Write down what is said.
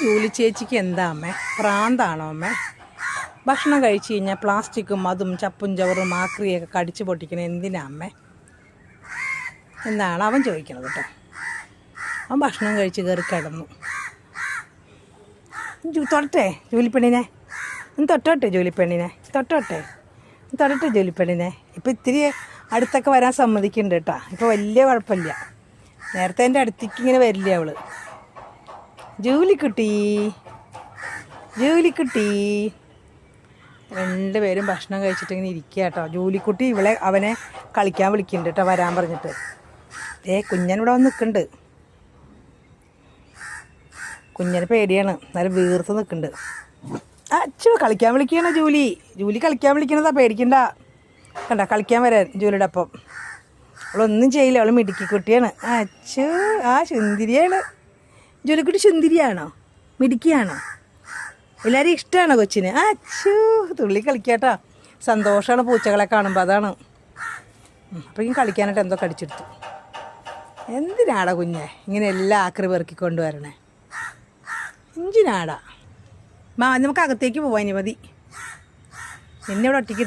Julie ചേച്ചിക്ക് എന്താ അമ്മേ, പ്രാന്താണോ അമ്മേ? ഭക്ഷണം കഴിച്ച് കഴിഞ്ഞാൽ പ്ലാസ്റ്റിക്കും അതും ചപ്പും ചവറും ആക്രിയൊക്കെ കടിച്ചു പൊട്ടിക്കണ എന്തിനാ അമ്മേ എന്നാണ് അവൻ ചോദിക്കണത് കേട്ടോ. അവൻ ഭക്ഷണം കഴിച്ച് കയറി കിടന്നു. തൊടട്ടെ ജോലിപ്പെണ്ണിനെ, തൊട്ടോട്ടെ ജോലിപ്പെണ്ണിനെ, തൊടട്ടെ ജോലിപ്പെണ്ണിനെ. ഇപ്പം ഇത്തിരി അടുത്തൊക്കെ വരാൻ സമ്മതിക്കുന്നുണ്ട് കേട്ടോ. ഇപ്പോൾ വലിയ കുഴപ്പമില്ല. നേരത്തെ എൻ്റെ അടുത്തേക്ക് ഇങ്ങനെ വരില്ല അവൾ. ജോലിക്കുട്ടി രണ്ടുപേരും ഭക്ഷണം കഴിച്ചിട്ടിങ്ങനെ ഇരിക്കുക കേട്ടോ. ജോലിക്കുട്ടി അവനെ കളിക്കാൻ വിളിക്കുന്നുണ്ട് കേട്ടോ, വരാൻ പറഞ്ഞിട്ട്. കുഞ്ഞനിവിടെ വന്ന് നിൽക്കുന്നുണ്ട്. കുഞ്ഞന് പേടിയാണ്, എന്നാലും വീർത്ത് നിൽക്കുന്നുണ്ട്. അച്ഛോ, കളിക്കാൻ വിളിക്കുകയാണ് ജൂലി കളിക്കാൻ വിളിക്കണതാ, പേടിക്കണ്ട. കണ്ട കളിക്കാൻ വരാൻ ജൂലിയുടെ അപ്പം. അവളൊന്നും ചെയ്യില്ല, അവൾ മിടുക്കി കുട്ടിയാണ്. അച്ഛോ, സുന്ദരിയാണ് ജോലിക്കുട്ടി. സുന്ദരിയാണോ, മിടുക്കിയാണോ? എല്ലാവരും ഇഷ്ടമാണോ കൊച്ചിന്? അച്ഛോ, തുള്ളി കളിക്കാട്ടോ. സന്തോഷമാണ് പൂച്ചകളെ കാണുമ്പോൾ, അതാണ്. അപ്പോഴേക്കും കളിക്കാനായിട്ട് എന്തോ കടിച്ചെടുത്തു. എന്തിനാടാ കുഞ്ഞെ ഇങ്ങനെ എല്ലാം ആക്രി പെറുക്കി കൊണ്ടുവരണേ? എന്തിനാടാ? നമുക്ക് അകത്തേക്ക് പോവാൻ മതി. എന്നെ ഇവിടെ ഒറ്റയ്ക്ക്